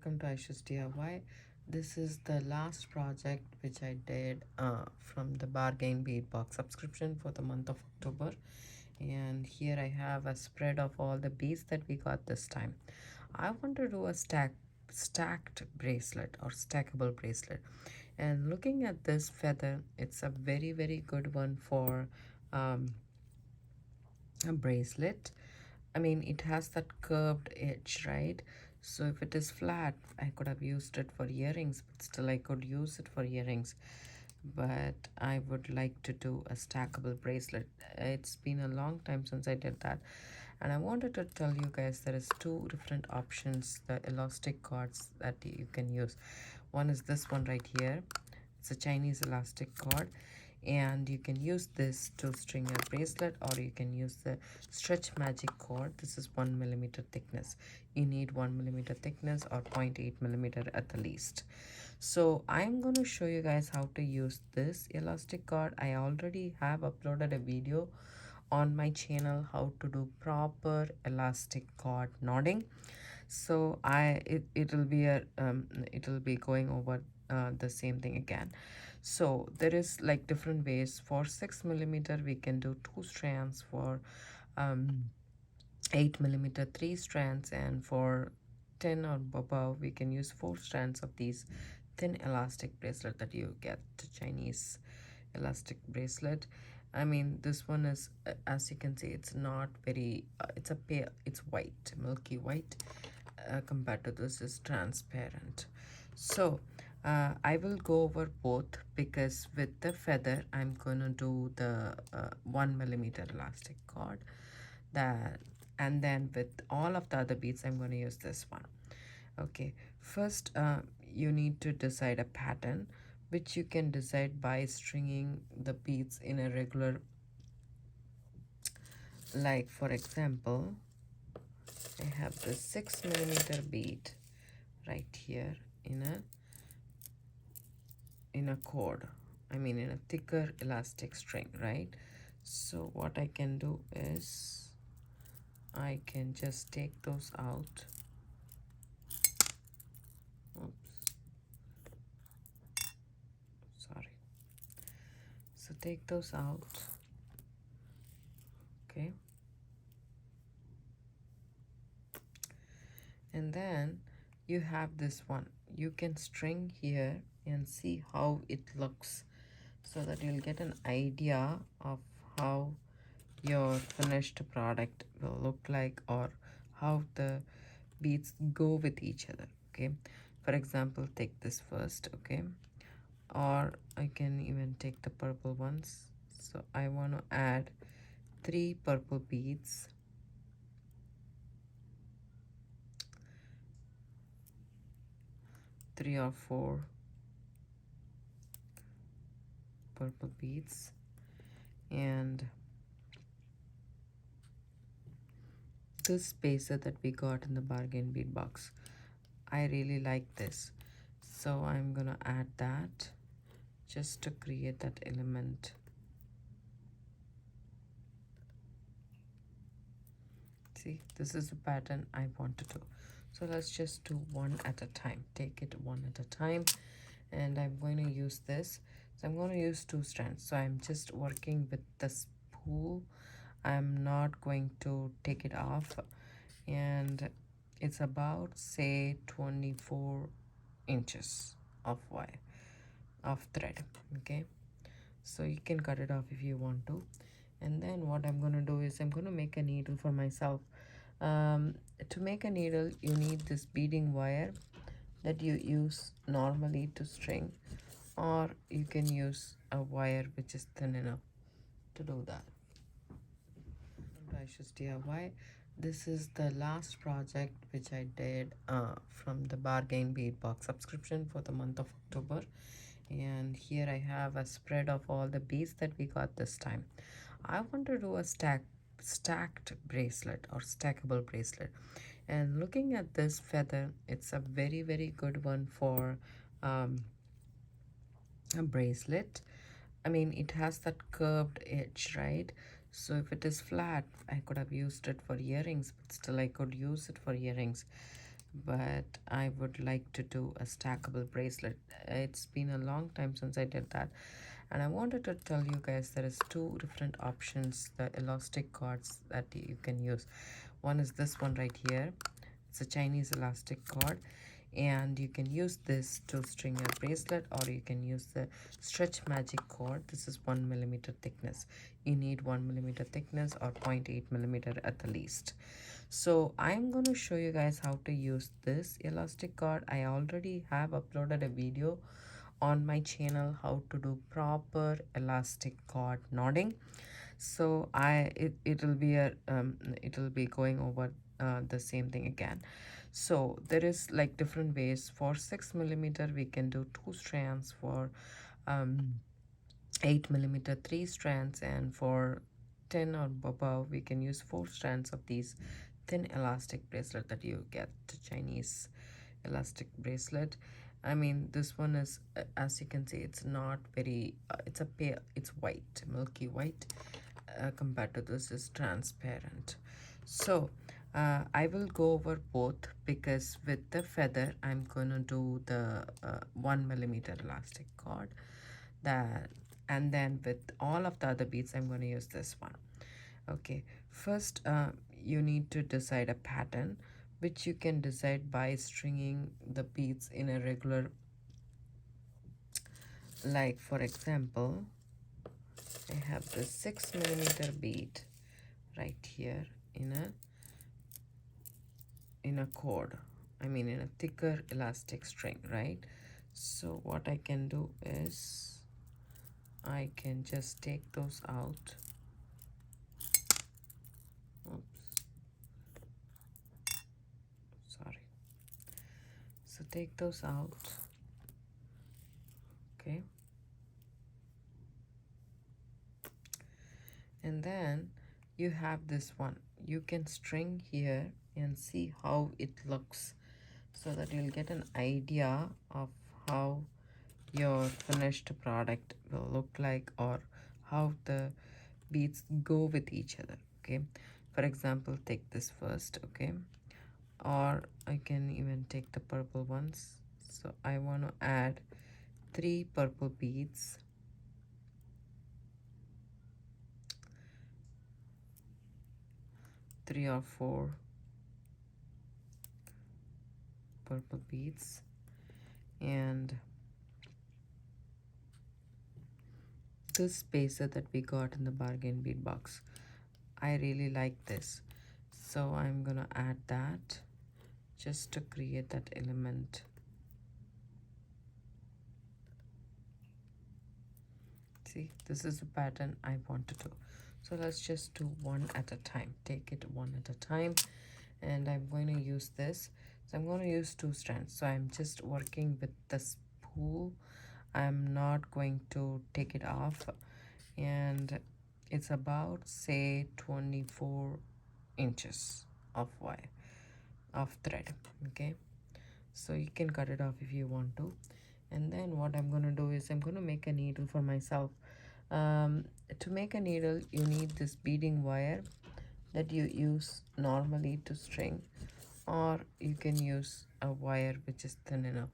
Welcome to Aisha's DIY. This is the last project which I did from the Bargain Bead Box subscription for the month of October. And here I have a spread of all the beads that we got this time. I want to do a stacked bracelet or stackable bracelet. And looking at this feather, it's a very good one for um, a bracelet. I mean, it has that curved edge, right? So if it is flat, I could have used it for earrings, but still I could use it for earrings. But I would like to do a stackable bracelet. It's been a long time since I did that. And I wanted to tell you guys there is two different options, the elastic cords that you can use. One is this one right here. It's a Chinese elastic cord, and you can use this to string a bracelet, or you can use the stretch magic cord. This is 1 millimeter thickness. You need 1 millimeter thickness or 0.8 millimeter at the least. So I'm going to show you guys how to use this elastic cord. I already have uploaded a video on my channel how to do proper elastic cord knotting. So it'll be it'll be going over the same thing again. So there is like different ways. For 6 millimeter we can do 2 strands, for um 8 millimeter 3 strands, and for 10 or above we can use 4 strands of these thin elastic bracelet that you get, the Chinese elastic bracelet. I mean, this one is as you can see, it's not very it's a pale, it's white, milky white, compared to this is transparent. So I will go over both, because with the feather I'm gonna do the 1 millimeter elastic cord, that, and then with all of the other beads I'm going to use this one. Okay, first you need to decide a pattern, which you can decide by stringing the beads in a regular, like for example I have the 6 millimeter bead right here in a cord, I mean in a thicker elastic string, right? So what I can do is I can just take those out. Oops, sorry. So take those out. Okay, and then you have this one. You can string here and see how it looks, so that you'll get an idea of how your finished product will look like, or how the beads go with each other. Okay, for example, take this first. Okay, or I can even take the purple ones. So I want to add 3 purple beads, 3 or 4 purple beads, and this spacer that we got in the Bargain Bead Box. I really like this, so I'm gonna add that just to create that element. See, this is the pattern I want to do. So let's just do one at a time. Take it one at a time, and I'm going to use this. So I'm going to use 2 strands. So I'm just working with the spool. I'm not going to take it off, and it's about say 24 inches of wire, of thread. Okay, so you can cut it off if you want to. And then what I'm going to do is I'm going to make a needle for myself. To make a needle you need this beading wire that you use normally to string, or you can use a wire which is thin enough to do that. Aisha's DIY. This is the last project which I did from the Bargain Bead Box subscription for the month of October. And here I have a spread of all the beads that we got this time. I want to do a stacked bracelet or stackable bracelet. And looking at this feather, it's a very good one for a bracelet. I mean, it has that curved edge, right? So if it is flat, I could have used it for earrings, but still I could use it for earrings. but I would like to do a stackable bracelet. It's been a long time since I did that, and I wanted to tell you guys there is two different options, the elastic cords that you can use. One is this one right here. It's a Chinese elastic cord, and you can use this to string a bracelet, or you can use the stretch magic cord. This is 1 millimeter thickness. You need 1 millimeter thickness or 0.8 millimeter at the least. So I'm going to show you guys how to use this elastic cord. I already have uploaded a video on my channel how to do proper elastic cord knotting. So it'll be it'll be going over the same thing again. So there is like different ways. For 6 millimeter we can do 2 strands, for um, 8 millimeter 3 strands, and for 10 or above we can use 4 strands of these thin elastic bracelet that you get, the Chinese elastic bracelet. I mean, this one is as you can see, it's not very it's a pale, it's white, milky white, compared to this is transparent. So I will go over both, because with the feather I'm gonna do the 1 millimeter elastic cord, that, and then with all of the other beads I'm going to use this one. Okay, first you need to decide a pattern, which you can decide by stringing the beads in a regular, like for example I have the 6 millimeter bead right here in a cord, I mean in a thicker elastic string, right? So what I can do is I can just take those out. Oops, sorry. So take those out. Okay, and then you have this one. You can string here and see how it looks, so that you'll get an idea of how your finished product will look like, or how the beads go with each other. Okay, for example, take this first. Okay, or I can even take the purple ones. So I want to add 3 purple beads, 3 or 4 purple beads, and this spacer that we got in the bargain bead box, I really like this, so I'm gonna add that just to create that element. See, this is the pattern I want to do. So let's just do one at a time, take it one at a time. And I'm going to use this. So I'm going to use 2 strands. So I'm just working with the spool. I'm not going to take it off. And it's about, say, 24 inches of wire, of thread. Okay, so you can cut it off if you want to. And then what I'm going to do is I'm going to make a needle for myself. To make a needle, you need this beading wire that you use normally to string, or you can use a wire which is thin enough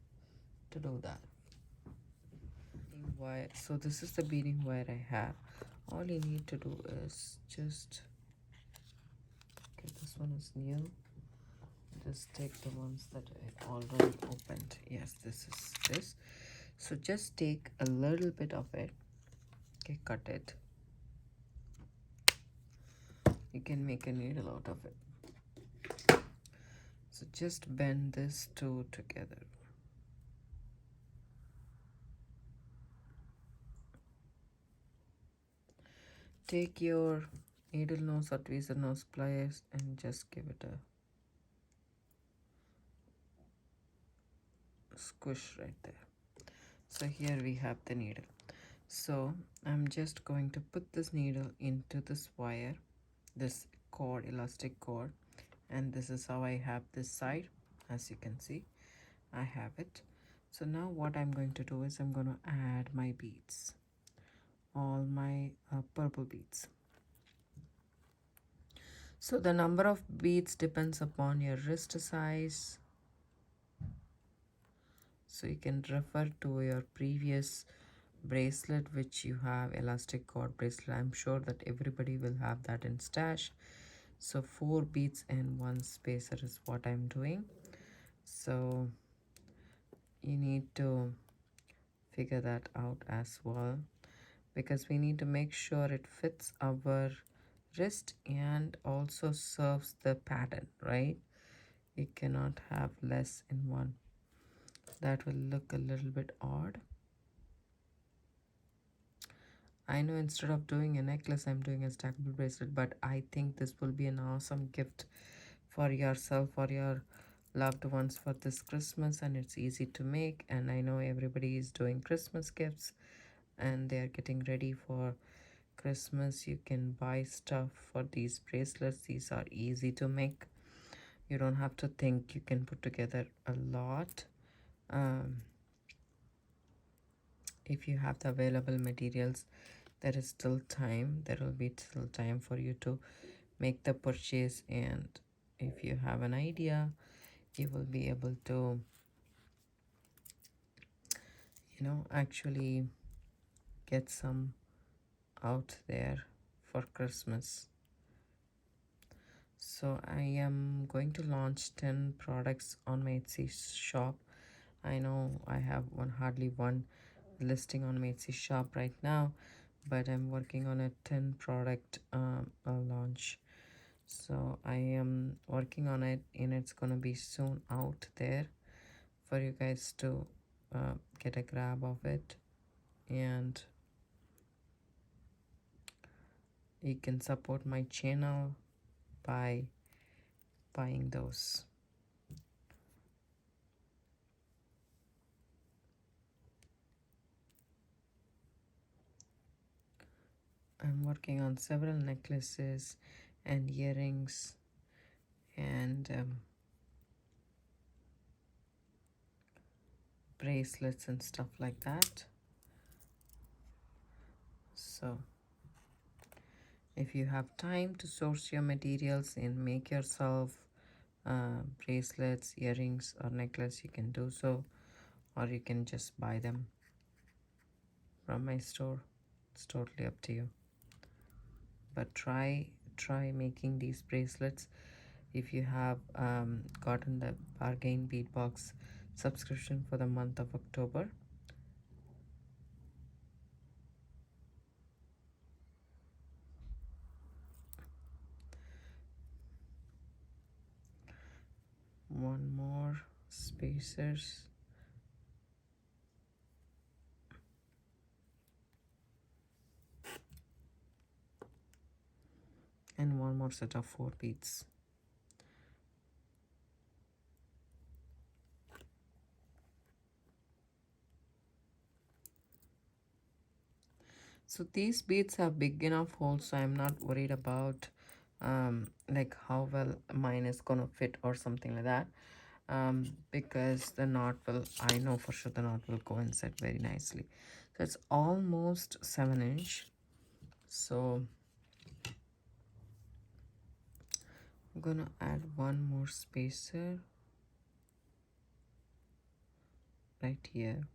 to do that. Wire. So this is the beading wire I have. All you need to do is just, okay, this one is new, just take the ones that I already opened. Yes, this is this. So just take a little bit of it. Okay, cut it. You can make a needle out of it. So just bend this two together. Take your needle nose or tweezer nose pliers and just give it a squish right there. So here we have the needle. So I'm just going to put this needle into this wire, this cord, elastic cord, and this is how I have this side. As you can see, I have it. So now what I'm going to do is I'm going to add my beads, all my purple beads. So the number of beads depends upon your wrist size, So you can refer to your previous bracelet which you have, elastic cord bracelet. I'm sure that everybody will have that in stash. So 4 beads and 1 spacer is what I'm doing. So you need to figure that out as well, because we need to make sure it fits our wrist and also serves the pattern, right? You cannot have less in one. That will look a little bit odd. I know instead of doing a necklace, I'm doing a stackable bracelet, but I think this will be an awesome gift for yourself or your loved ones for this Christmas, and it's easy to make. And I know everybody is doing Christmas gifts and they are getting ready for Christmas. You can buy stuff for these bracelets. These are easy to make. You don't have to think. You can put together a lot. If you have the available materials, there is still time. There will be still time for you to make the purchase, and if you have an idea, you will be able to, actually get some out there for Christmas. So I am going to launch 10 products on my Etsy shop. I know I have hardly one listing on my Etsy shop right now, but I'm working on a 10 product launch. So I am working on it, and it's gonna be soon out there for you guys to get a grab of it, and you can support my channel by buying those. I'm working on several necklaces and earrings and bracelets and stuff like that. So if you have time to source your materials and make yourself bracelets, earrings, or necklace, you can do so, or you can just buy them from my store. It's totally up to you, but try making these bracelets. If you have gotten the Bargain Bead Box subscription for the month of October, one more spacers, and one more set of 4 beads. So these beads have big enough holes, so I'm not worried about like how well mine is gonna fit or something like that, because the knot will, I know for sure the knot will go inside very nicely. So it's almost 7-inch. So I'm gonna add one more spacer right here.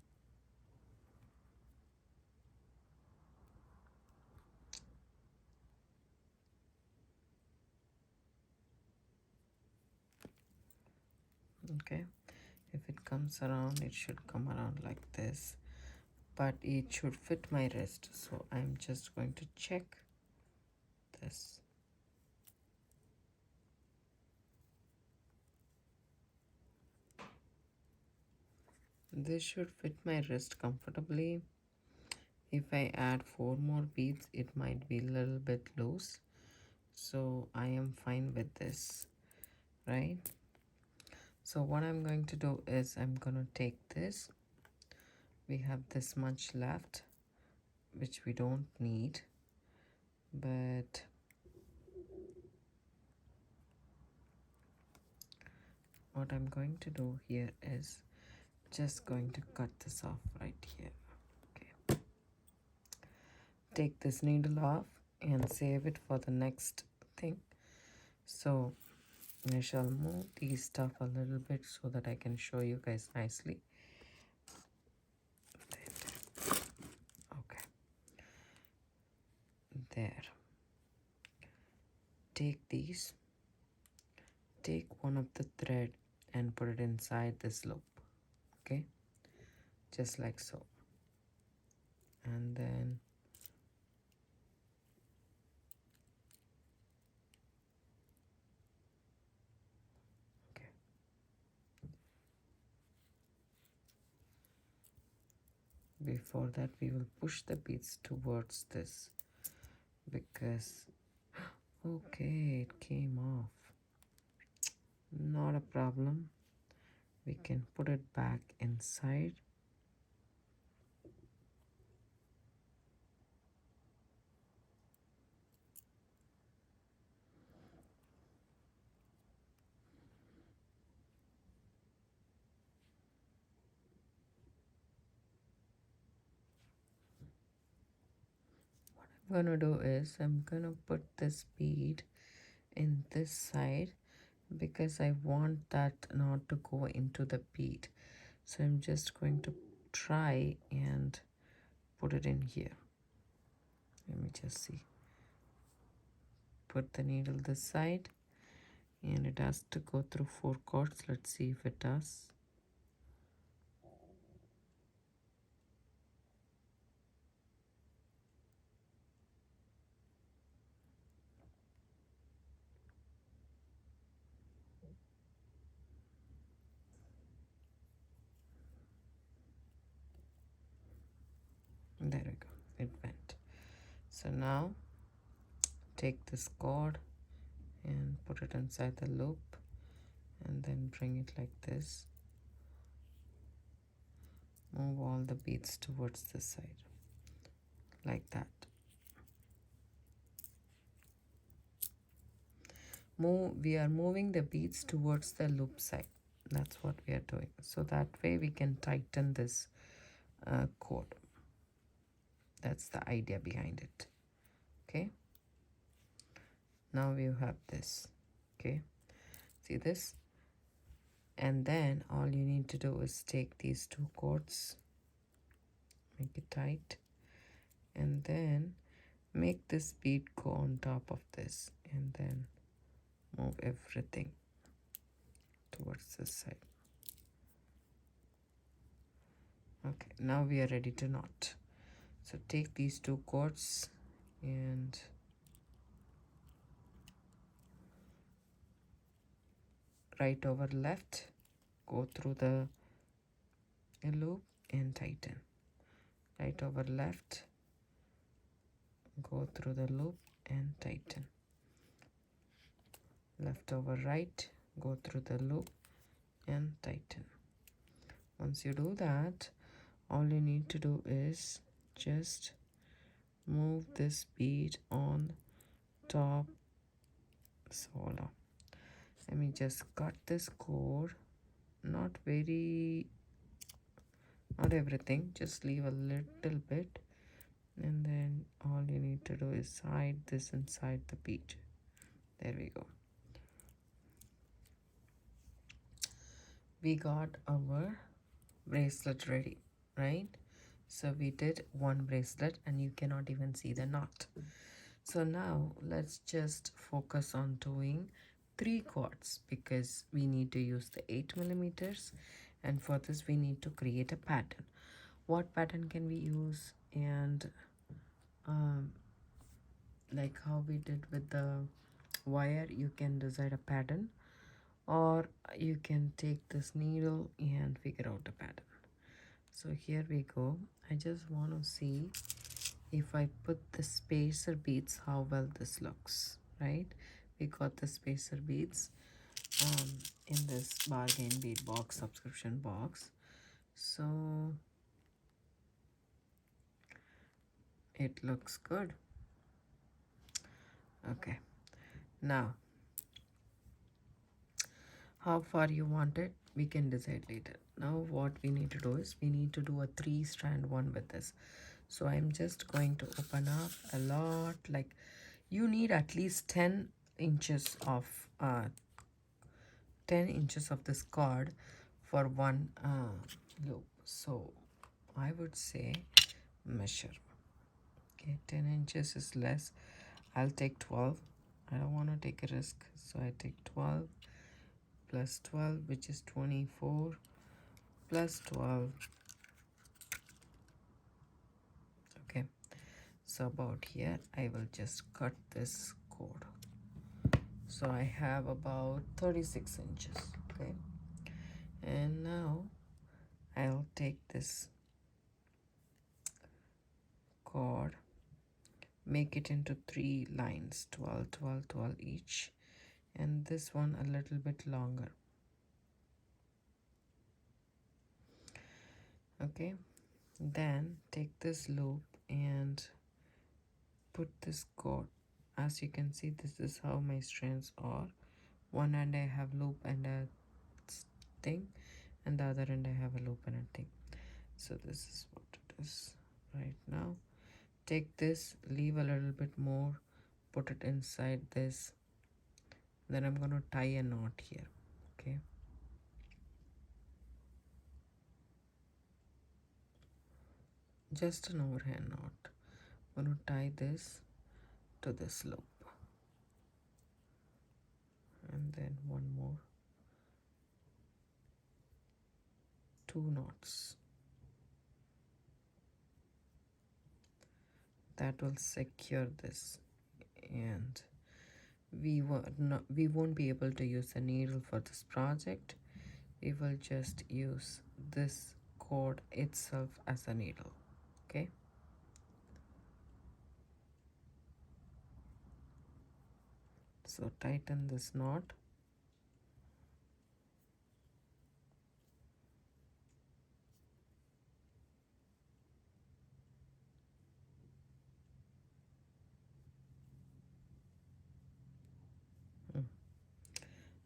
Okay, if it comes around, it should come around like this, but it should fit my wrist. So I'm just going to check this. This should fit my wrist comfortably. If I add 4 more beads, it might be a little bit loose, so I am fine with this, right? So what I'm going to do is I'm gonna take this. We have this much left, which we don't need, but what I'm going to do here is just going to cut this off right here. Okay, take this needle off and save it for the next thing. So I shall move these stuff a little bit so that I can show you guys nicely. there. Take these, take one of the thread and put it inside this loop, okay, just like so. And then okay, before that we will push the beads towards this, because okay, it came off. Not a problem, we can put it back inside. What I'm gonna do is I'm gonna put this bead in this side because I want that not to go into the bead. So I'm just going to try and put it in here. Let me just see. Put the needle this side, and it has to go through 4 cords. Let's see if it does. There we go, it went. So now take this cord and put it inside the loop, and then bring it like this. Move all the beads towards this side, like that. We are moving the beads towards the loop side. That's what we are doing. So that way we can tighten this cord. That's the idea behind it. Okay. Now we have this. Okay. See this? And then all you need to do is take these 2 cords, make it tight, and then make this bead go on top of this, and then move everything towards this side. Okay, now we are ready to knot. So take these 2 cords and right over left, go through the loop and tighten. Right over left, go through the loop and tighten. Left over right, go through the loop and tighten. Once you do that, all you need to do is just move this bead on top. So let me just cut this cord, not everything, just leave a little bit, and then all you need to do is hide this inside the bead. There we go. We got our bracelet ready, right? So we did 1 bracelet and you cannot even see the knot. So now let's just focus on doing 3 cords, because we need to use the 8 millimeters, and for this we need to create a pattern. What pattern can we use? And like how we did with the wire, you can decide a pattern, or you can take this needle and figure out a pattern. So here we go. I just want to see if I put the spacer beads, how well this looks, right? We got the spacer beads in this Bargain Bead Box subscription box. So it looks good. Okay, now how far you want it, we can decide later. Now what we need to do is we need to do a 3-strand one with this. So I'm just going to open up a lot, like you need at least 10 inches of 10 inches of this cord for one loop. So I would say measure. Okay, 10 inches is less. I'll take 12. I don't want to take a risk, so I take 12 plus 12, which is 24, plus 12. Okay, so about here I will just cut this cord. So I have about 36 inches. Okay, and now I'll take this cord, make it into 3 lines, 12, 12, 12 each, and this one a little bit longer. Okay, then take this loop and put this cord. As you can see, this is how my strands are. One end I have loop and a thing, and the other end I have a loop and a thing. So this is what it is right now. Take this, leave a little bit more, put it inside this, then I'm going to tie a knot here. Okay, just an overhand knot. I'm going to tie this to this loop, and then one more, 2 knots. That will secure this, and we won't be able to use a needle for this project. We will just use this cord itself as a needle. Okay, so tighten this knot.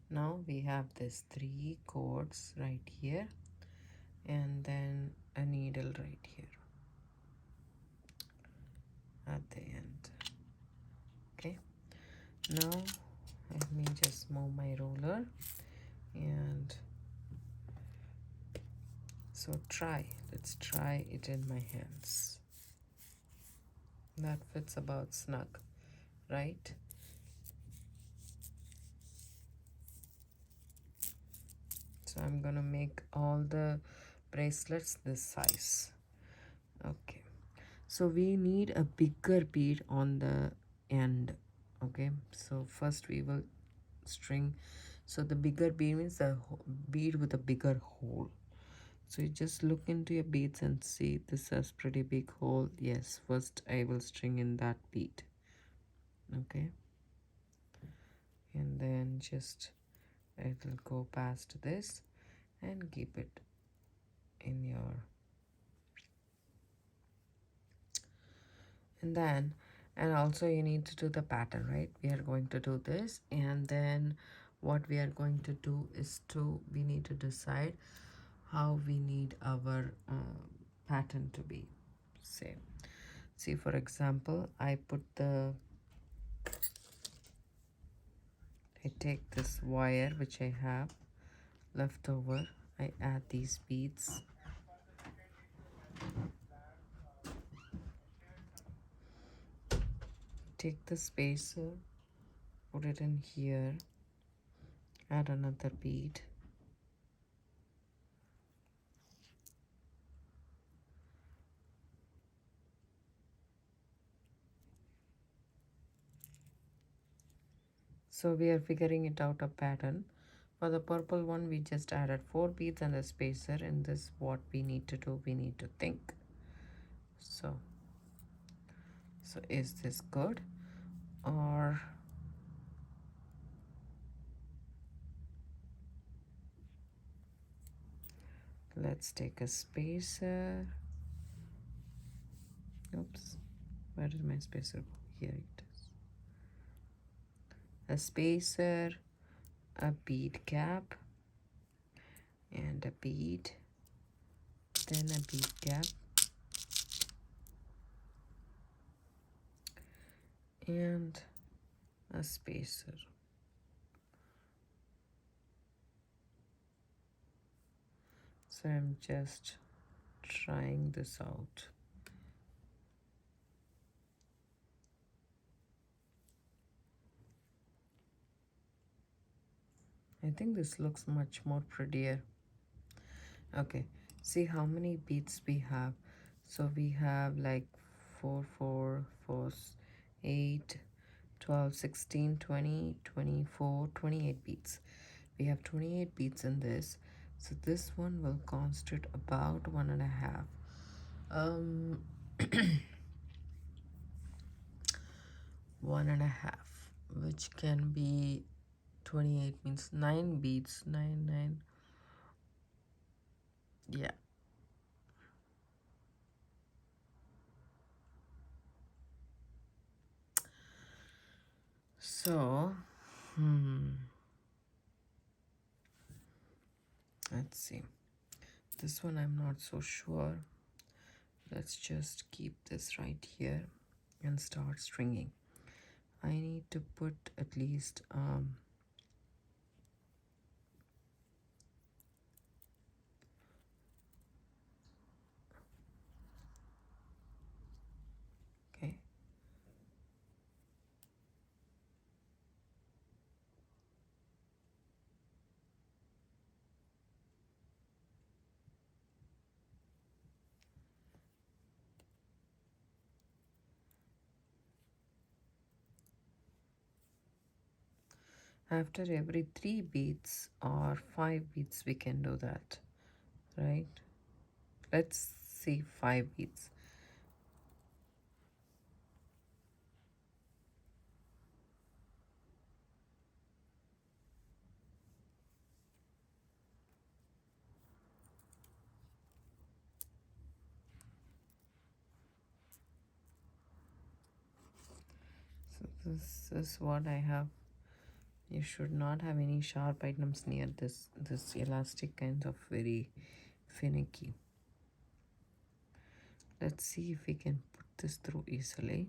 Now we have this 3 cords right here, and then a needle right here at the end. Okay, now let me just move my roller, and so let's try it in my hands. That fits about snug, right? So I'm gonna make all the bracelets this size. Okay, so we need a bigger bead on the end. Okay, so first we will string. So the bigger bead means the bead with a bigger hole. So you just look into your beads and see this has pretty big hole. Yes, first I will string in that bead. Okay, and then just it will go past this and keep it in your, and also you need to do the pattern, right? We are going to do this, and then what we are going to do is we need to decide how we need our pattern to be. See, for example, I take this wire which I have left over, I add these beads, take the spacer, put it in here, add another bead, so we are figuring it out a pattern. For the purple one, we just added 4 beads and a spacer. In this, what we need to do, we need to think. So is this good? Or let's take a spacer. Oops, where did my spacer go? Here it is. A spacer, a bead cap, and a bead, then a bead cap, and a spacer. So I'm just trying this out. I think this looks much more prettier. Okay, see how many beads we have. So we have like 4 4 4 8 12 16 20 24 28 beads. We have 28 beads in this, so this one will constitute about 1.5. um 1.5, which can be 28 means 9 beads. 9 yeah. So let's see, this one I'm not so sure. Let's just keep this right here and start stringing. I need to put at least okay. After every 3 beats or 5 beats we can do that, right? Let's see, 5 beats. So this is what I have. You should not have any sharp items near this elastic, kind of very finicky. Let's see if we can put this through easily,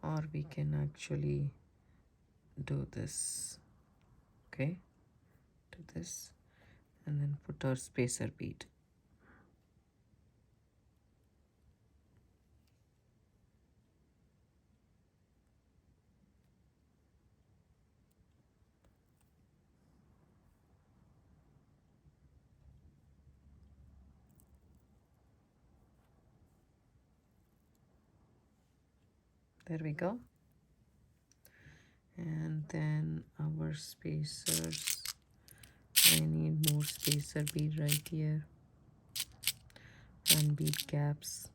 or we can actually do this. Okay, do this and then put our spacer bead. There we go. And then our spacers, I need more spacer bead right here, and bead caps.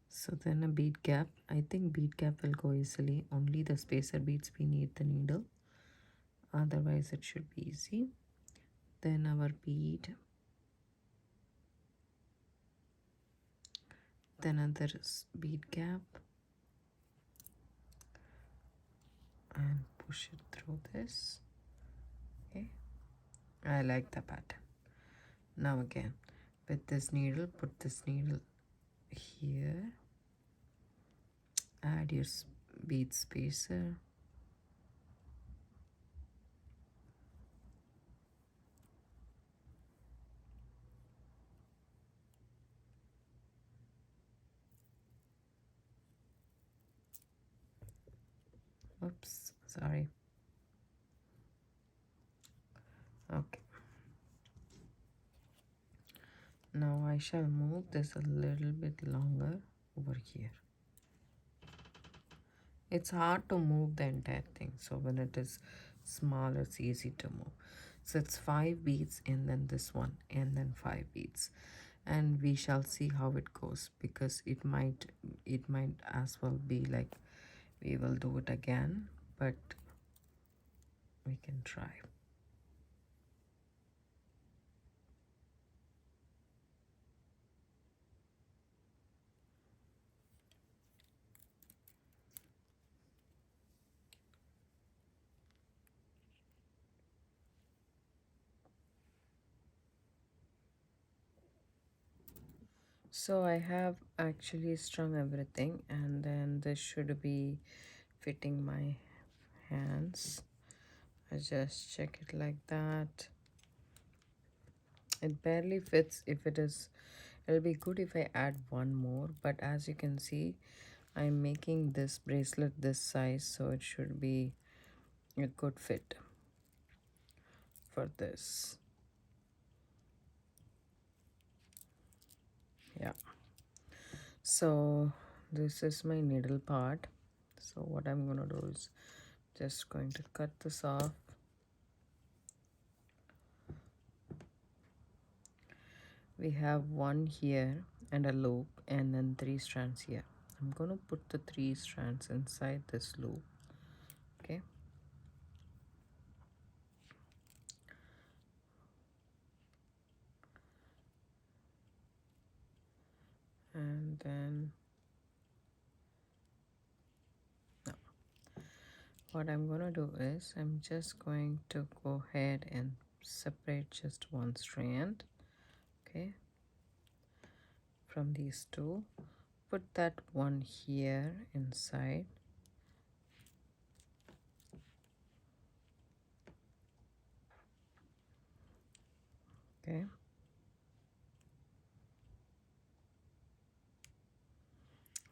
So then a bead cap. I think bead cap will go easily. Only the spacer beads we need the needle. Otherwise it should be easy. Then our bead. Then another bead cap. And push it through this. Okay. I like the pattern. Now again, with this needle, put this needle here. Add your bead spacer. Oops, sorry. Okay. Now I shall move this a little bit longer over here. It's hard to move the entire thing, so when it is small, it's easy to move. So it's 5 beads and then this one and then 5 beads, and we shall see how it goes, because it might as well be like we will do it again, but we can try. So I have actually strung everything, and then this should be fitting my hands. I just check it like that. It barely fits if it is It'll be good if I add one more, but as you can see, I'm making this bracelet this size, so it should be a good fit for this. Yeah. So this is my needle part. So what I'm gonna do is just going to cut this off. We have one here and a loop, and then 3 strands here. I'm gonna put the 3 strands inside this loop. Okay. And then now what I'm gonna do is I'm just going to go ahead and separate just one strand, okay, from these two. Put that one here inside. Okay.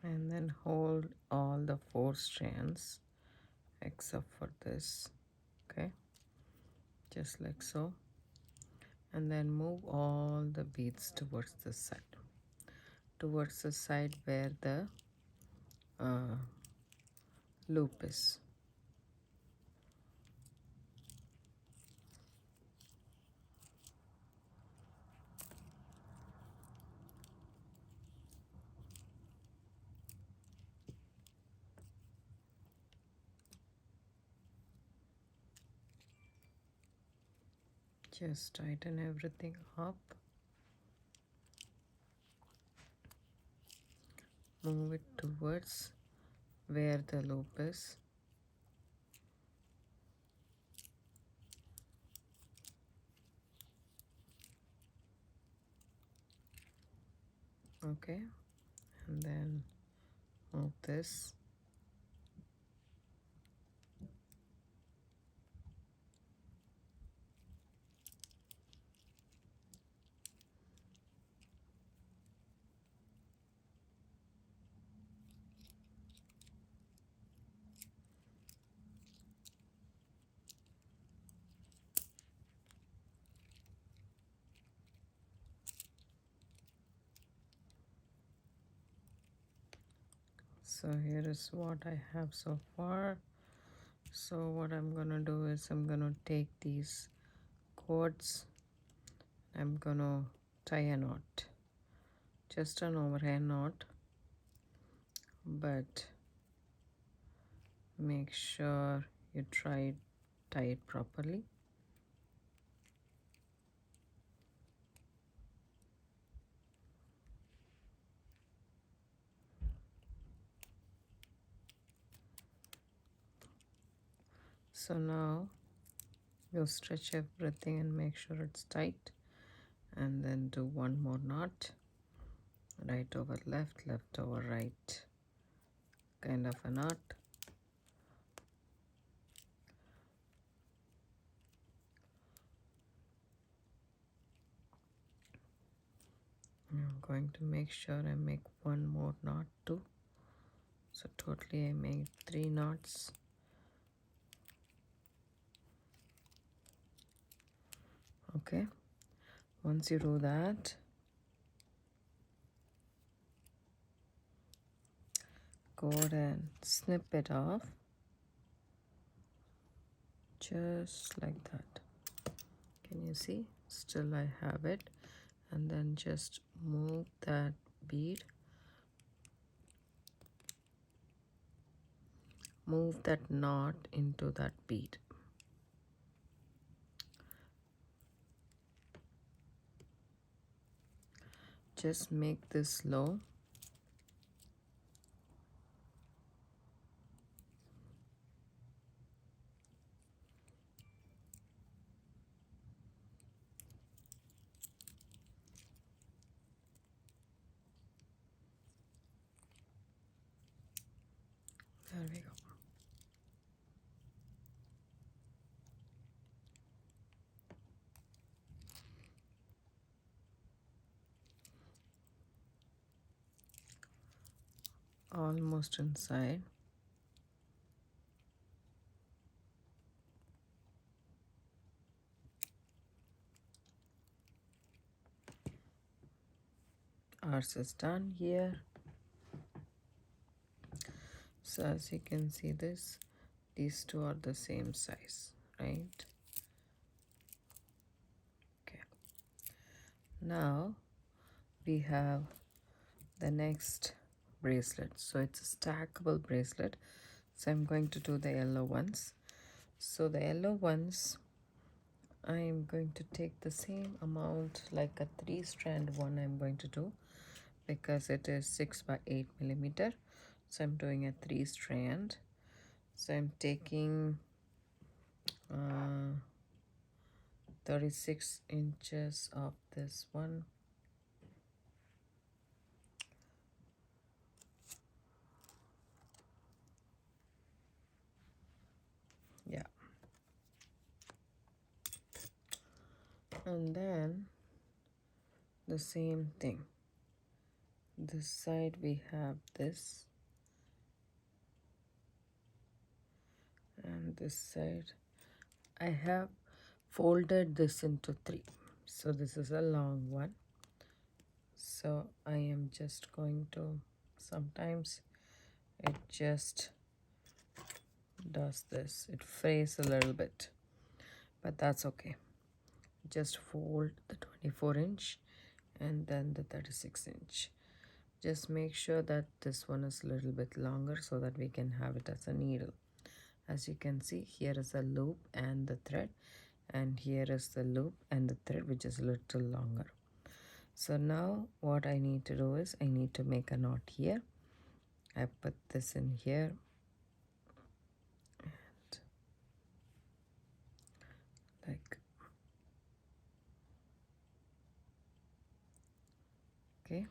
And then hold all the 4 strands except for this, okay, just like so, and then move all the beads towards the side where the loop is. Just tighten everything up, move it towards where the loop is. Okay, and then move this. So here is what I have so far. So what I'm gonna do is I'm gonna take these cords, I'm gonna tie a knot, just an overhand knot, but make sure you tie it properly. So now you'll stretch everything and make sure it's tight, and then do one more knot, right over left, left over right, kind of a knot. I'm going to make sure I make one more knot too. So totally I made 3 knots. Okay, once you do that, go ahead and snip it off, just like that. Can you see? Still I have it. And then just move that bead, move that knot into that bead. Just make this low. There we go. almost inside. Ours is done here. So as you can see this, these two are the same size, right? Okay. Now we have the next bracelet. So it's a stackable bracelet. So I'm going to do the yellow ones. So the yellow ones, I am going to take the same amount like a 3-strand one I'm going to do, because it is 6 by 8 millimeter. So I'm doing a 3-strand. So I'm taking 36 inches of this one. Yeah. And then the same thing. This side we have this, and this side I have folded this into 3. So this is a long one. So I am just going to, sometimes it just does this, it frays a little bit, but that's okay. Just fold the 24-inch and then the 36-inch. Just make sure that this one is a little bit longer so that we can have it as a needle. As you can see, here is a loop and the thread, and here is the loop and the thread, which is a little longer. So now what I need to do is I need to make a knot here. I put this in here, and like, okay,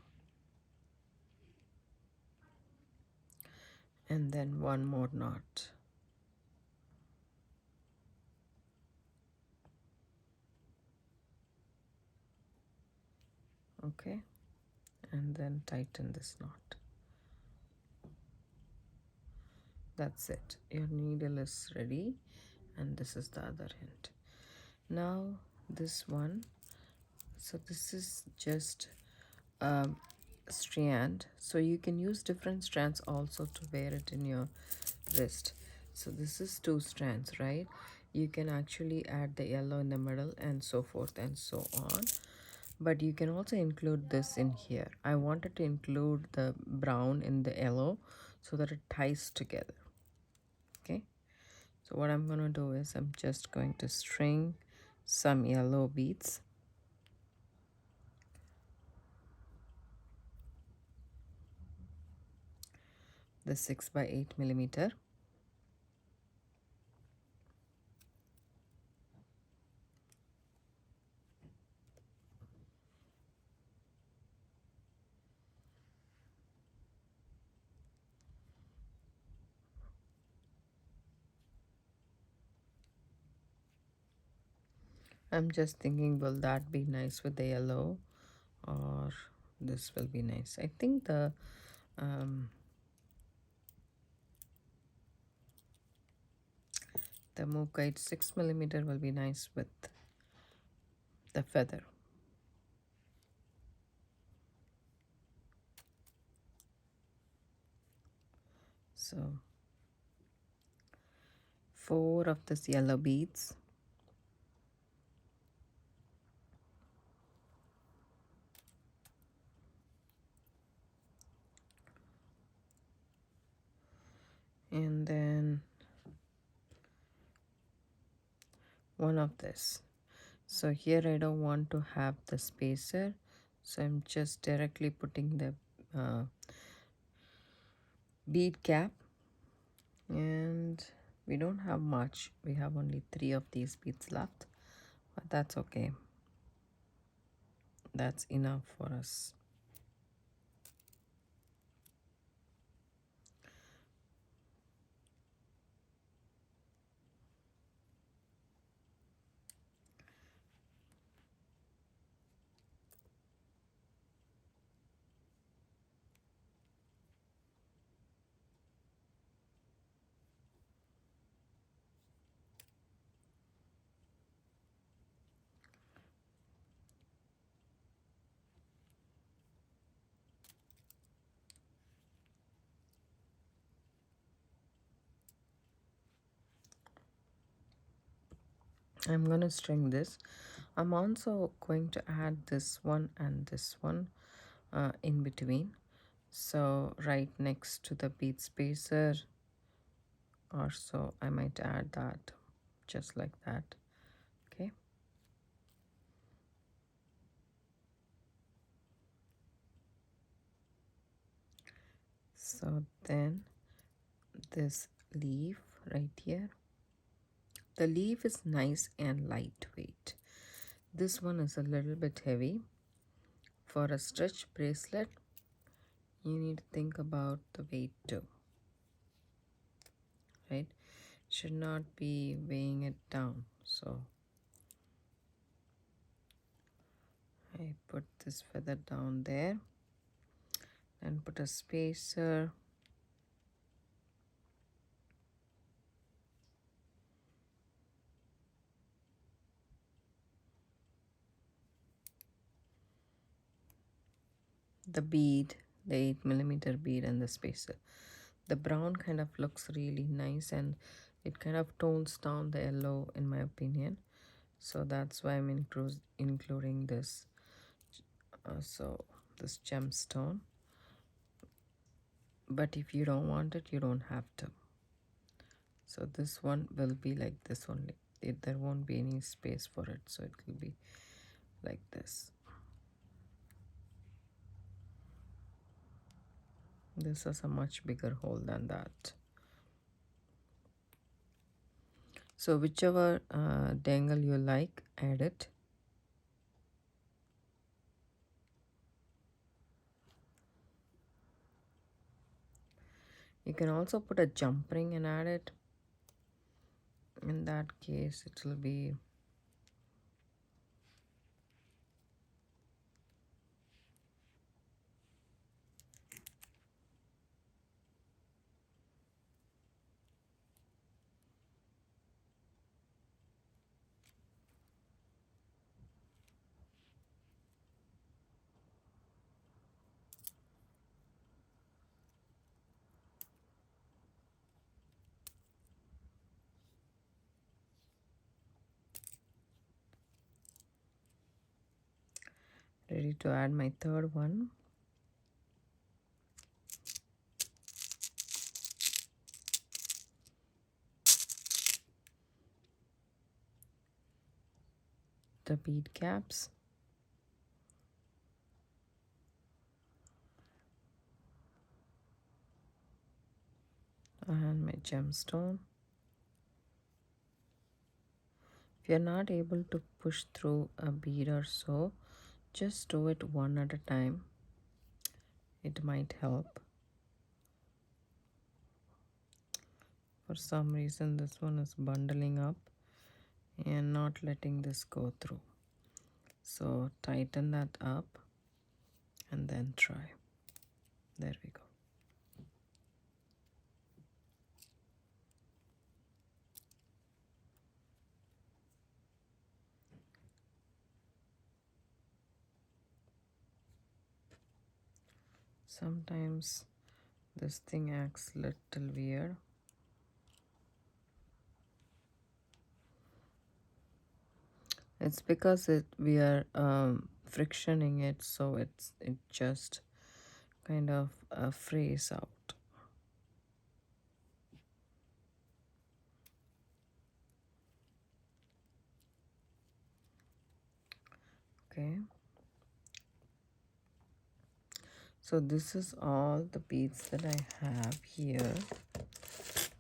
and then one more knot. Okay, and then tighten this knot. That's it. Your needle is ready, and this is the other end. Now this one, so this is just a strand, so you can use different strands also to wear it in your wrist. So this is 2 strands, right? You can actually add the yellow in the middle and so forth and so on, but you can also include this in here. I wanted to include the brown in the yellow so that it ties together. Okay, so what I'm going to do is I'm just going to string some yellow beads. The 6 by 8 millimeter. I'm just thinking, will that be nice with the yellow, or this will be nice? I think the Mookite 6 millimeter will be nice with the feather. So 4 of this yellow beads. And then 1 of this. So here I don't want to have the spacer, so I'm just directly putting the bead cap. And we don't have much, we have only 3 of these beads left, but that's okay, that's enough for us. I'm gonna string this. I'm also going to add this one and this one in between, so right next to the bead spacer or so I might add that, just like that. Okay, so then this leaf right here, the leaf is nice and lightweight. This one is a little bit heavy. For a stretch bracelet, you need to think about the weight too, right? Should not be weighing it down. So I put this feather down there and put a spacer. The bead, the 8mm bead and the spacer. The brown kind of looks really nice and it kind of tones down the yellow in my opinion. So that's why I'm including this. So this gemstone. But if you don't want it, you don't have to. So this one will be like this only. There won't be any space for it, so it will be like this. This is a much bigger hole than that. So whichever dangle you like, add it. You can also put a jump ring and add it. In that case, it will be ready to add my third one. The bead caps. And my gemstone. If you're not able to push through a bead or so, just do it one at a time. It might help. For some reason, this one is bundling up and not letting this go through. So tighten that up and then try. There we go. Sometimes this thing acts little weird. It's because we are frictioning it, so it just kind of frays out. Okay. So this is all the beads that I have here.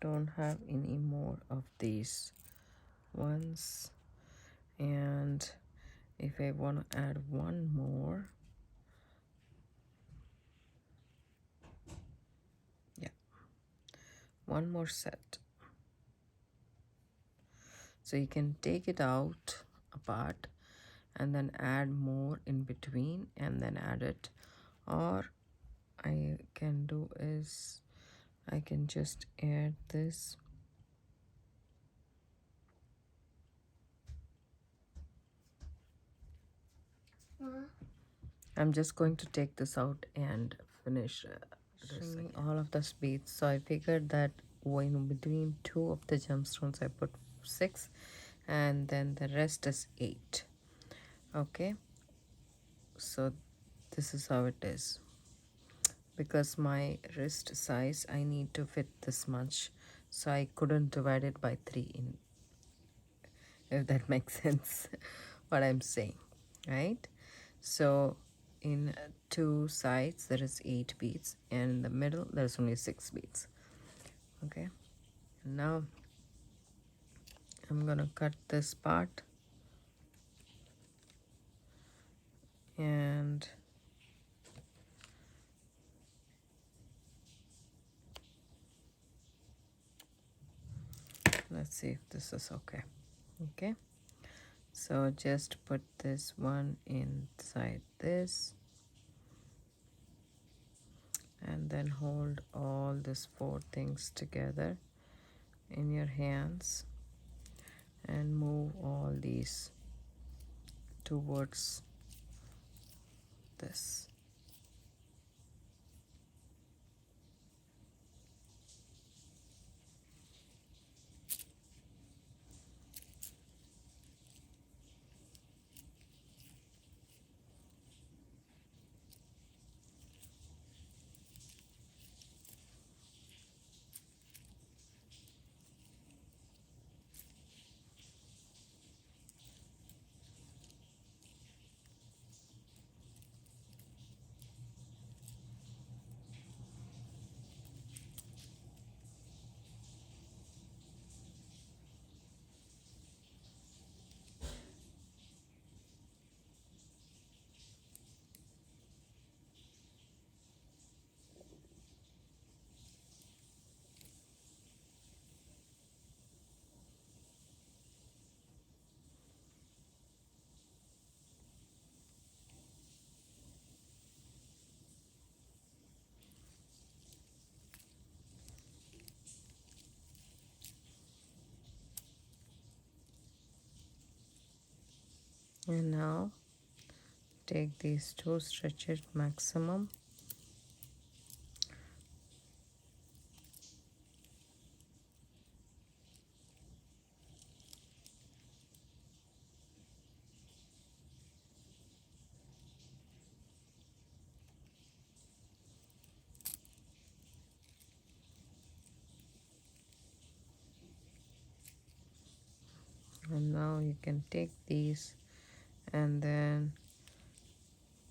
Don't have any more of these ones. And if I want to add one more, yeah, one more set. So you can take it out apart and then add more in between and then add it, or I can do is I can just add this. I'm just going to take this out and finish this all of the beads. So I figured that in between two of the gemstones I put 6 and then the rest is 8. Okay, so this is how it is. Because my wrist size, I need to fit this much, so I couldn't divide it by 3, in if that makes sense what I'm saying, right? So in two sides there is 8 beads, and in the middle there's only 6 beads. Okay, now I'm gonna cut this part, and let's see if this is okay. Okay, so just put this one inside this, and then hold all these 4 things together in your hands and move all these towards this. And now take these 2, stretch it maximum, and now you can take these and then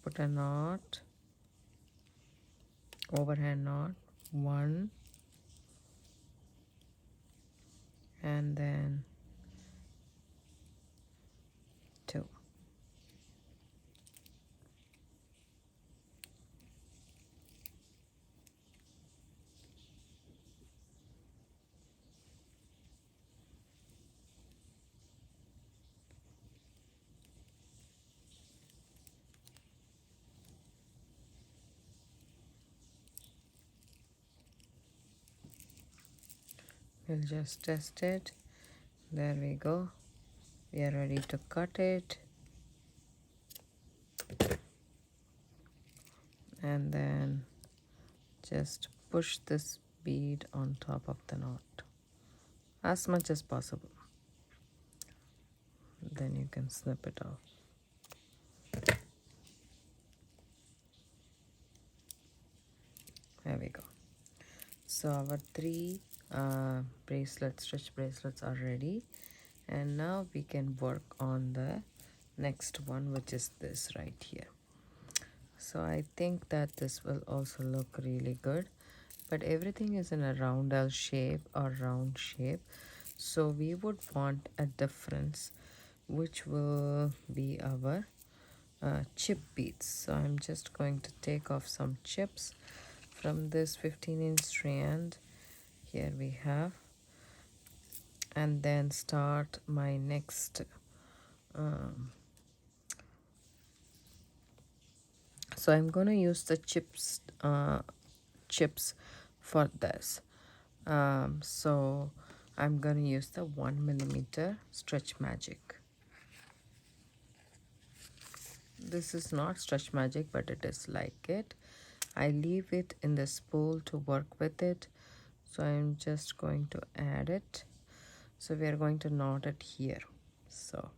put a knot, overhand knot, 1, and then 2. We'll just test it. There we go. We are ready to cut it, and then just push this bead on top of the knot as much as possible. Then you can snip it off. There we go. So our 3 bracelets, stretch bracelets, are ready, and now we can work on the next one, which is this right here. So I think that this will also look really good, but everything is in a roundel shape or round shape, so we would want a difference, which will be our chip beads. So I'm just going to take off some chips from this 15-inch strand. Here we have, and then start my next so I'm going to use the chips for this. So I'm going to use the 1mm Stretch Magic. This is not Stretch Magic, but it is like it. I leave it in the spool to work with it, so I'm just going to add it. So we are going to knot it here. So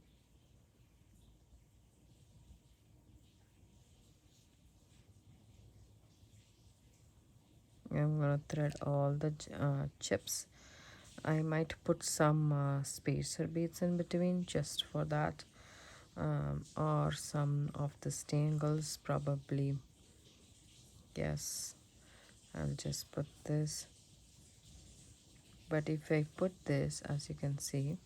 I'm gonna thread all the chips. I might put some spacer beads in between just for that, or some of the tangles probably. Yes, I'll just put this. But if I put this, as you can see,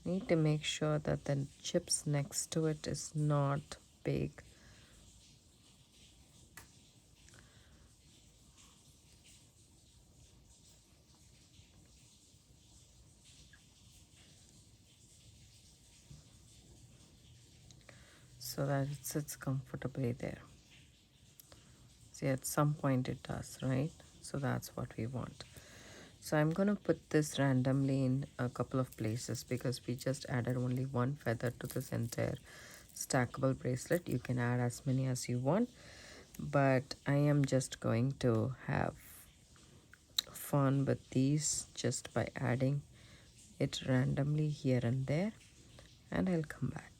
need to make sure that the chips next to it is not big. So that it sits comfortably there. See, at some point it does, right? So that's what we want. So I'm going to put this randomly in a couple of places because we just added only one feather to this entire stackable bracelet. You can add as many as you want, but I am just going to have fun with these just by adding it randomly here and there, and I'll come back.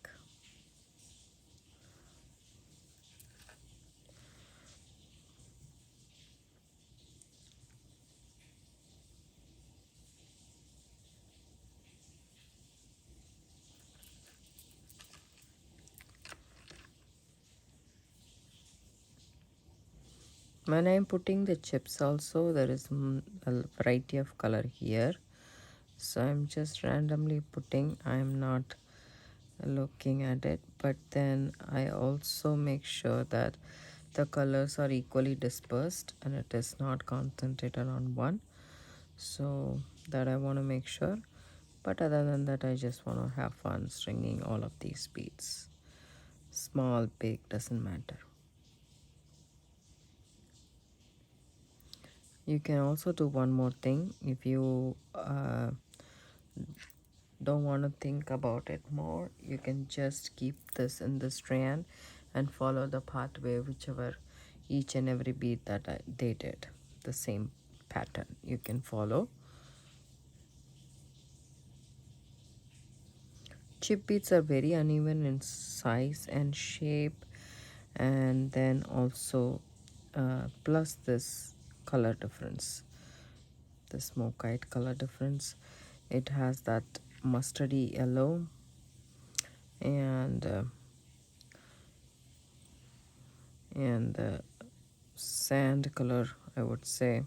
When I'm putting the chips also, there is a variety of color here. So I'm just randomly putting. I'm not looking at it, but then I also make sure that the colors are equally dispersed and it is not concentrated on one. So that I want to make sure. But other than that, I just want to have fun stringing all of these beads. Small, big, doesn't matter. You can also do one more thing. If you don't want to think about it more, you can just keep this in the strand and follow the pathway, whichever each and every bead that they did, the same pattern you can follow. Chip beads are very uneven in size and shape, and then also plus this color difference, the smokite color difference. It has that mustardy yellow and the sand color, I would say,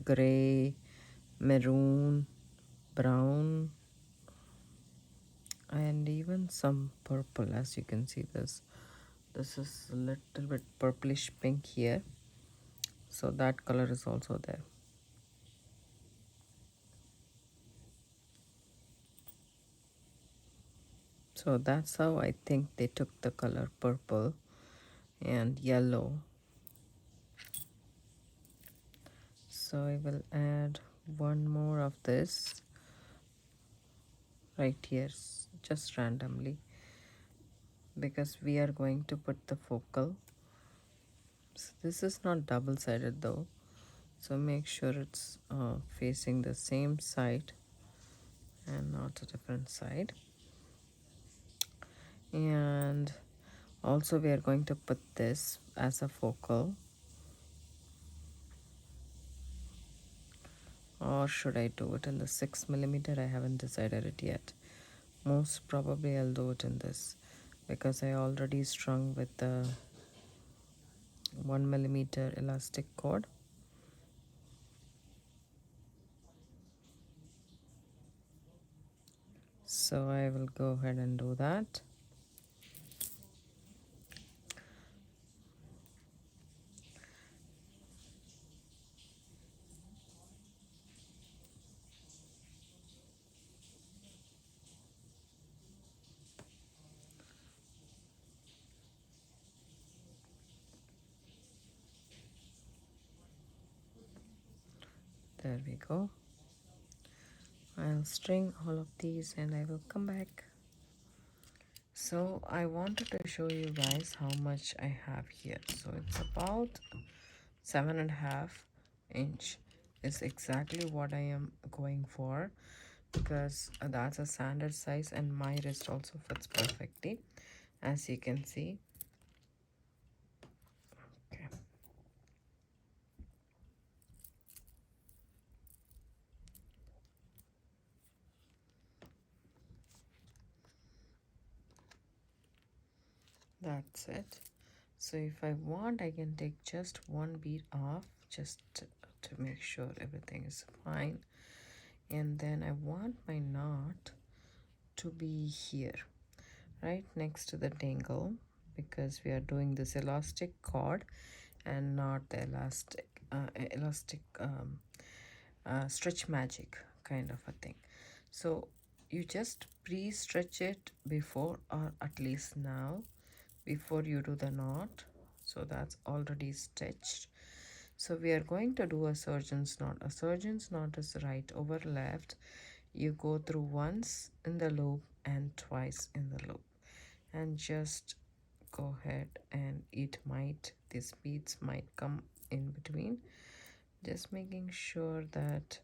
gray, maroon, brown, and even some purple. As you can see, this is a little bit purplish pink here, so that color is also there. So that's how I think they took the color purple and yellow. So I will add one more of this right here, just randomly, because we are going to put the focal. So this is not double-sided though, so make sure it's facing the same side and not a different side. And also we are going to put this as a focal, or should I do it in the 6mm? I haven't decided it yet. Most probably I'll do it in this because I already strung with the 1mm elastic cord. So I will go ahead and do that. There we go. I'll string all of these and I will come back. So I wanted to show you guys how much I have here. So it's about 7.5 inch is exactly what I am going for. because that's a standard size and my wrist also fits perfectly, as you can see. Okay. That's it. So if I want, I can take just one bead off just to make sure everything is fine. And then I want my knot to be here, right next to the dangle, because we are doing this elastic cord and not the elastic stretch magic kind of a thing. So you just pre-stretch it before, or at least now, before you do the knot. So that's already stitched. So we are going to do a surgeon's knot. A surgeon's knot is right over left. You go through once in the loop and twice in the loop, and just go ahead, and these beads might come in between, just making sure that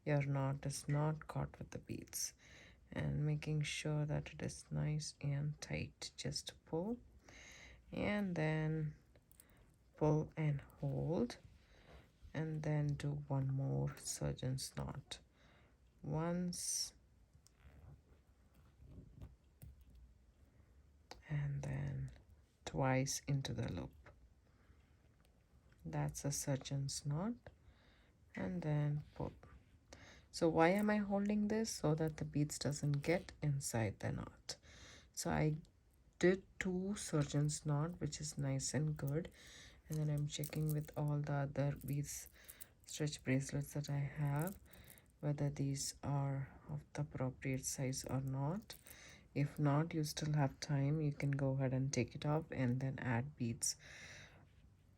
your knot is not caught with the beads, and making sure that it is nice and tight. Just pull and then pull and hold, and then do one more surgeon's knot once, and then twice into the loop. That's a surgeon's knot, and then pull. So why am I holding this? So that the beads doesn't get inside the knot. So I did 2 surgeon's knot, which is nice and good, and then I'm checking with all the other beads stretch bracelets that I have whether these are of the appropriate size or not. If not, you still have time. You can go ahead and take it off and then add beads.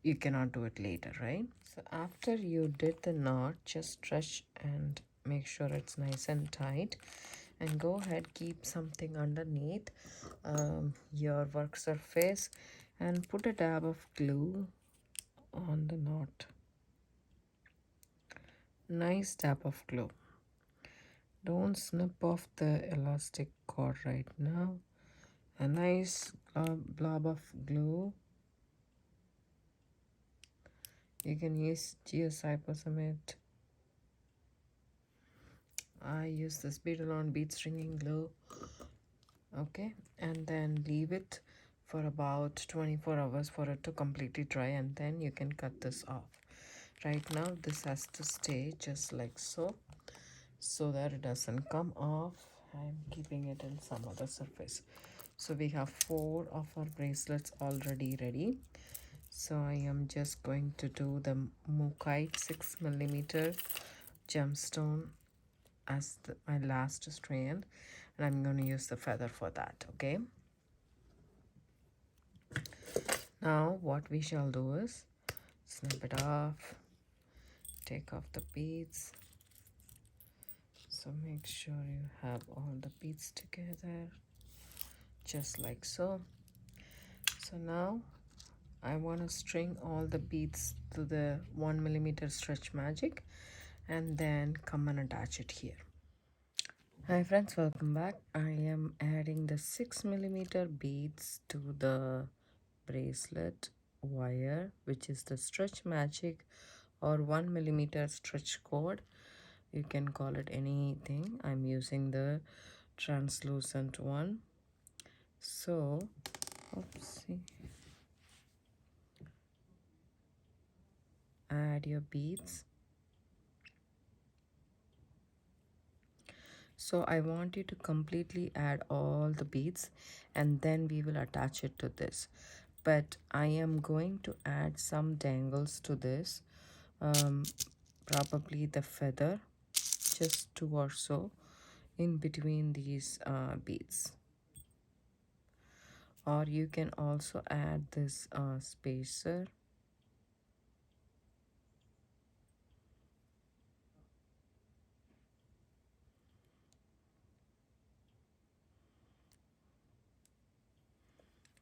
You cannot do it later, right? So after you did the knot, just stretch and make sure it's nice and tight, and go ahead, keep something underneath your work surface and put a dab of glue on the knot. Nice dab of glue. Don't snip off the elastic cord right now. A nice blob of glue. You can use geocyposumate. I use this beadle on bead stringing glue. Okay, and then leave it for about 24 hours for it to completely dry, and then you can cut this off. Right now this has to stay just like so that it doesn't come off. I'm keeping it in some other surface. So we have 4 of our bracelets already ready. So I am just going to do the Mukite 6mm gemstone as my last strand, and I'm going to use the feather for that. Okay, now what we shall do is snip it off, take off the beads. So make sure you have all the beads together just like so. So now I want to string all the beads to the 1mm stretch magic and then come and attach it here. Hi friends, welcome back. I am adding the 6mm beads to the bracelet wire, which is the stretch magic or 1mm stretch cord. You can call it anything. I'm using the translucent one. So, oopsie. Add your beads. So I want you to completely add all the beads, and then we will attach it to this. But I am going to add some dangles to this, probably the feather, just 2 or so in between these beads. Or you can also add this spacer.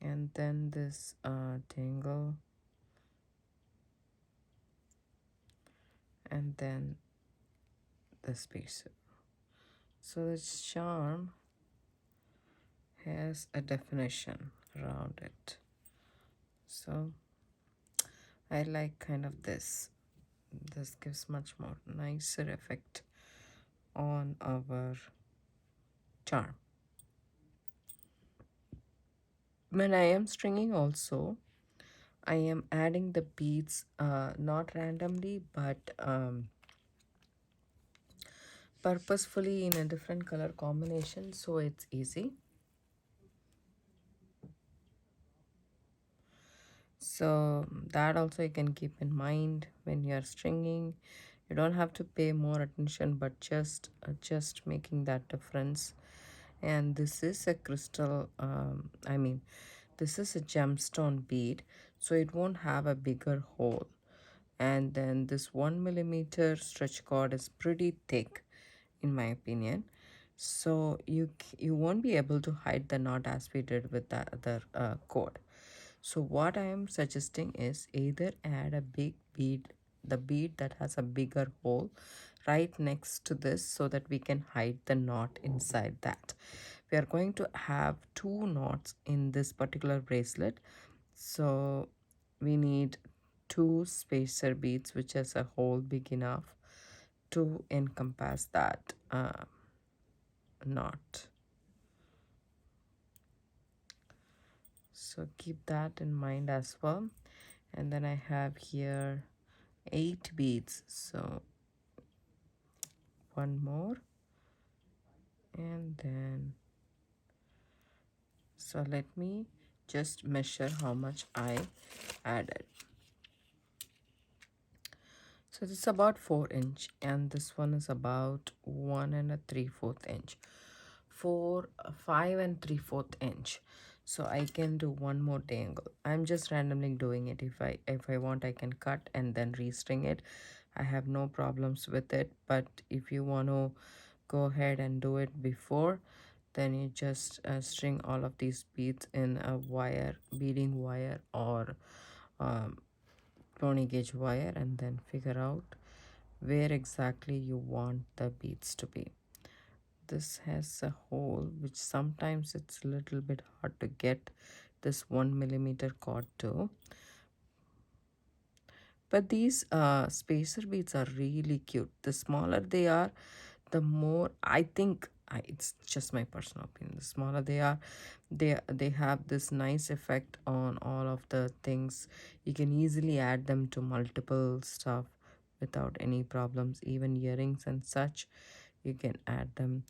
And then this dangle, and then the spacer. So this charm has a definition around it. So I like kind of this. This gives much more nicer effect on our charm. When I am stringing also, I am adding the beads not randomly but purposefully in a different color combination so it's easy. So that also you can keep in mind when you are stringing. You don't have to pay more attention but just making that difference. And this is a crystal, I mean this is a gemstone bead, so it won't have a bigger hole. And then this 1 millimeter stretch cord is pretty thick in my opinion, so you won't be able to hide the knot as we did with the other cord. So what I am suggesting is either add a big bead, the bead that has a bigger hole right next to this so that we can hide the knot inside that. We are going to have two knots in this particular bracelet, so we need two spacer beads which has a hole big enough to encompass that knot. So keep that in mind as well. And then I have here 8 beads, so one more, and then so let me just measure how much I added. So this is about 4 inch and this one is about 1 3/4 inch. 4 5 3/4 inch, so I can do one more tangle. I'm just randomly doing it. If I want, I can cut and then restring it. I have no problems with it, but if you want to go ahead and do it before, then you just string all of these beads in a wire, beading wire or um, pony gauge wire, and then figure out where exactly you want the beads to be. This has a hole which sometimes it's a little bit hard to get this 1 millimeter cord to, but these spacer beads are really cute. The smaller they are, the more I think it's just my personal opinion, the smaller they are, they have this nice effect on all of the things. You can easily add them to multiple stuff without any problems. Even earrings and such, you can add them,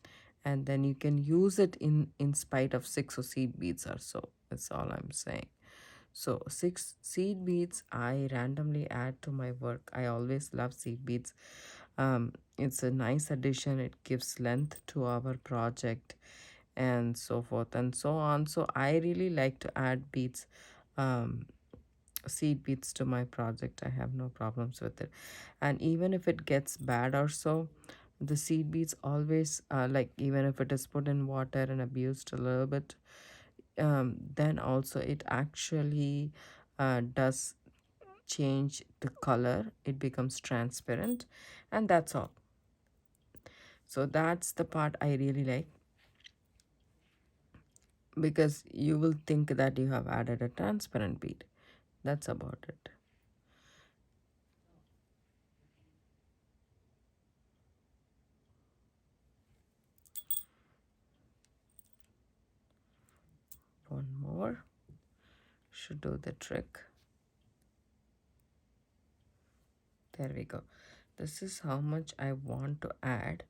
and then you can use it in spite of 6 or seed beads or so. That's all I'm saying. So 6 seed beads I randomly add to my work. I always love seed beads. It's a nice addition. It gives length to our project and so forth and so on. So I really like to add beads, um, seed beads to my project. I have no problems with it. And even if it gets bad or so, the seed beads always, like even if it is put in water and abused a little bit, then also it actually does change the color. It becomes transparent, and that's all. So that's the part I really like, because you will think that you have added a transparent bead. That's about it. One more should do the trick. There we go. This is how much I want to add,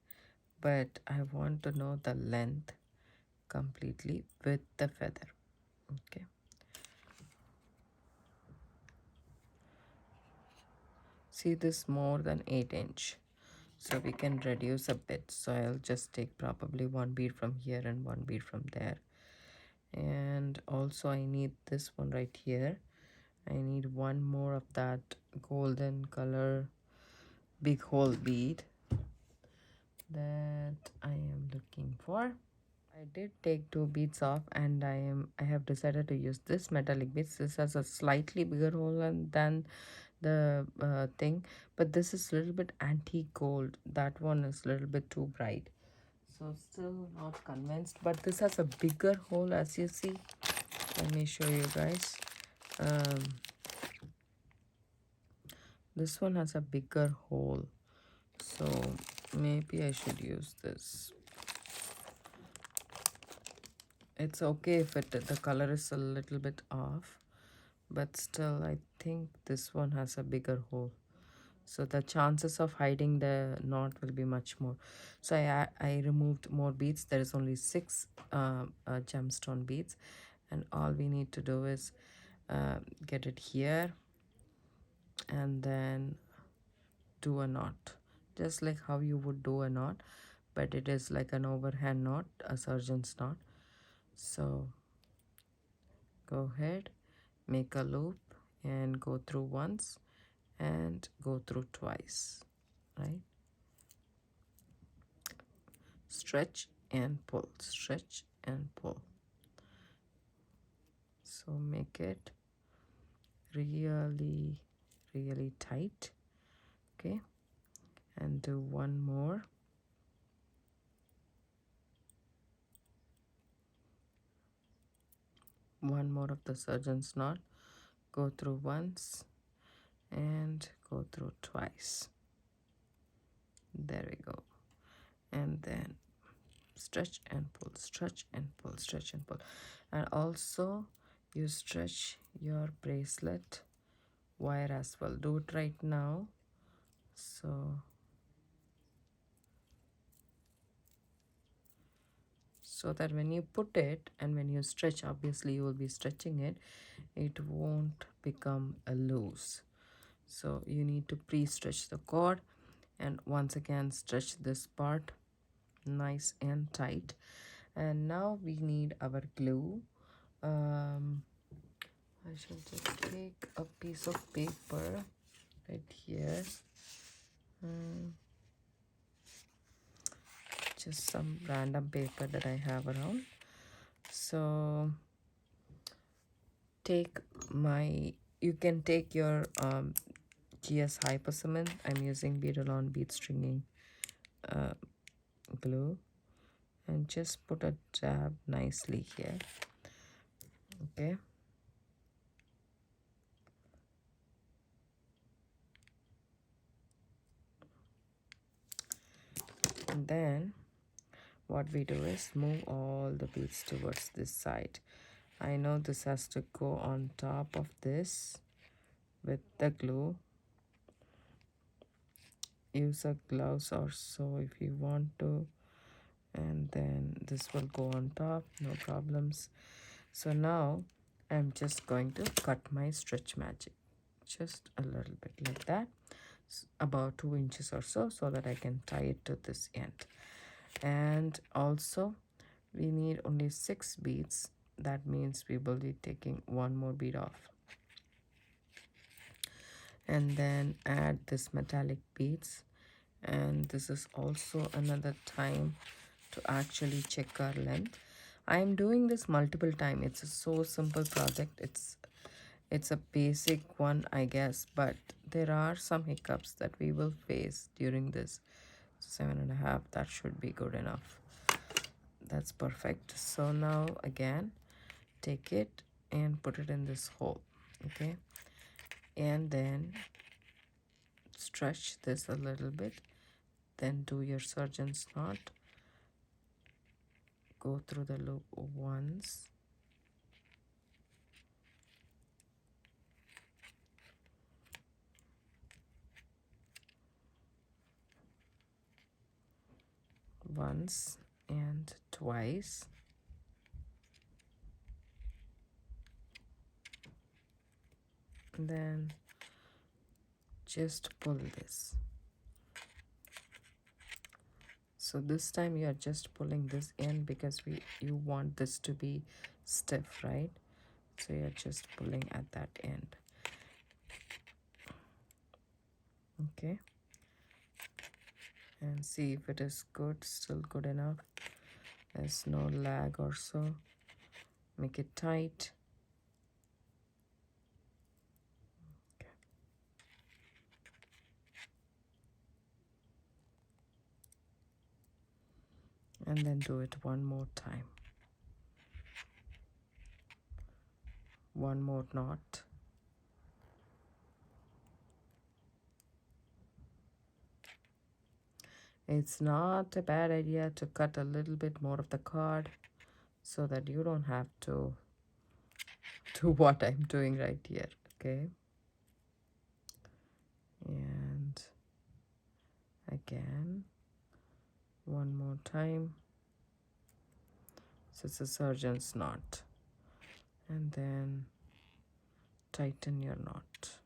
but I want to know the length completely with the feather. Okay. See, this more than 8 inch, so we can reduce a bit. So I'll just take probably one bead from here and one bead from there. And also I need this one right here. I need one more of that golden color big hole bead that I am looking for. I did take 2 beads off, and I have decided to use this metallic beads. This has a slightly bigger hole than the thing, but this is a little bit antique gold. That one is a little bit too bright, So still not convinced, but this has a bigger hole, as you see. Let me show you guys. um, this one has a bigger hole, so maybe I should use this. It's okay if the color is a little bit off, but still I think this one has a bigger hole, so the chances of hiding the knot will be much more. So I removed more beads. There is only 6 gemstone beads, and all we need to do is get it here and then do a knot, just like how you would do a knot, but it is like an overhand knot, a surgeon's knot. So go ahead, make a loop and go through once and go through twice, right? Stretch and pull, stretch and pull. So make it really tight, okay? And do one more. One more of the surgeon's knot. Go through once and go through twice. There we go. And then stretch and pull, stretch and pull, stretch and pull. And also you stretch your bracelet wire as well. Do it right now. So that when you put it and when you stretch, obviously you will be stretching it, it won't become a loose. So you need to pre-stretch the cord, and once again stretch this part nice and tight. And now we need our glue. I shall just take a piece of paper right here, just some random paper that I have around. So you can take your GS Hyper Cement. I'm using Beadalon bead stringing glue, and just put a dab nicely here, okay? And then what we do is move all the beads towards this side. I know this has to go on top of this with the glue. Use a gloves or so if you want to, and then this will go on top, no problems. So now I'm just going to cut my stretch magic, just a little bit like that, about 2 inches or so, so that I can tie it to this end. And also we need only 6 beads. That means we will be taking one more bead off, and then add this metallic beads. And this is also another time to actually check our length. I am doing this multiple times. It's a so simple project. It's a basic one, I guess, but there are some hiccups that we will face during this. 7.5, that should be good enough. That's perfect. So now again, take it and put it in this hole, okay? And then stretch this a little bit, then do your surgeon's knot, go through the loop once, and twice, and then just pull this. So this time you are just pulling this in because you want this to be stiff, right? So you're just pulling at that end, okay? And see if it is good, still good enough. There's no lag or so. Make it tight. Okay. and then do it one more time. One more knot. It's not a bad idea to cut a little bit more of the card so that you don't have to do what I'm doing right here, okay? And again, one more time. So it's a surgeon's knot. And then tighten your knot,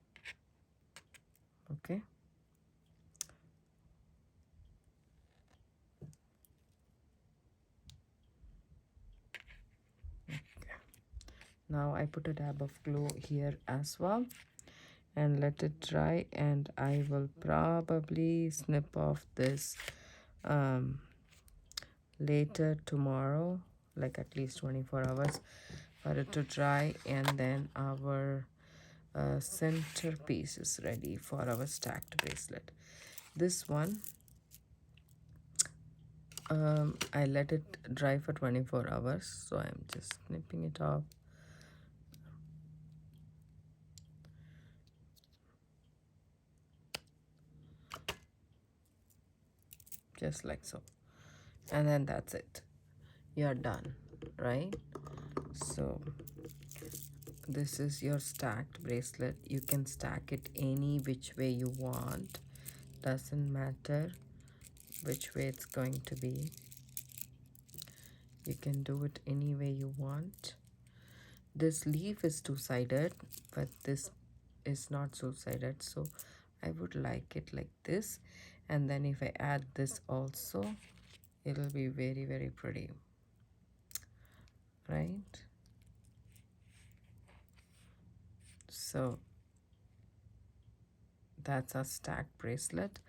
okay? Now I put a dab of glue here as well and let it dry, and I will probably snip off this later tomorrow, like at least 24 hours for it to dry, and then our centerpiece is ready for our stacked bracelet. This one I let it dry for 24 hours, so I'm just snipping it off. Just like so, and then that's it, you're done, right? So this is your stacked bracelet. You can stack it any which way you want, doesn't matter which way it's going to be. You can do it any way you want. This leaf is two-sided, but this is not two-sided, so I would like it like this. And then if I add this also, it'll be very, very pretty, right? So that's a stacked bracelet.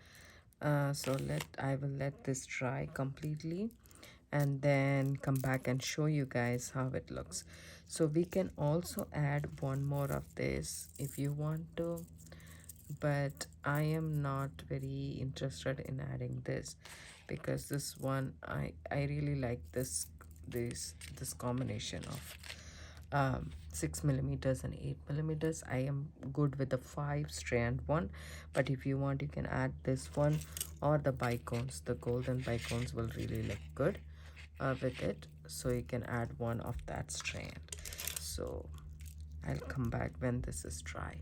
So I will let this dry completely and then come back and show you guys how it looks. So we can also add one more of this if you want to, but I am not very interested in adding this because this one I really like this combination of 6 millimeters and 8 millimeters. I am good with the 5-strand one, but if you want, you can add this one or the bicones. The golden bicones will really look good with it, so you can add one of that strand. So I'll come back when this is dry.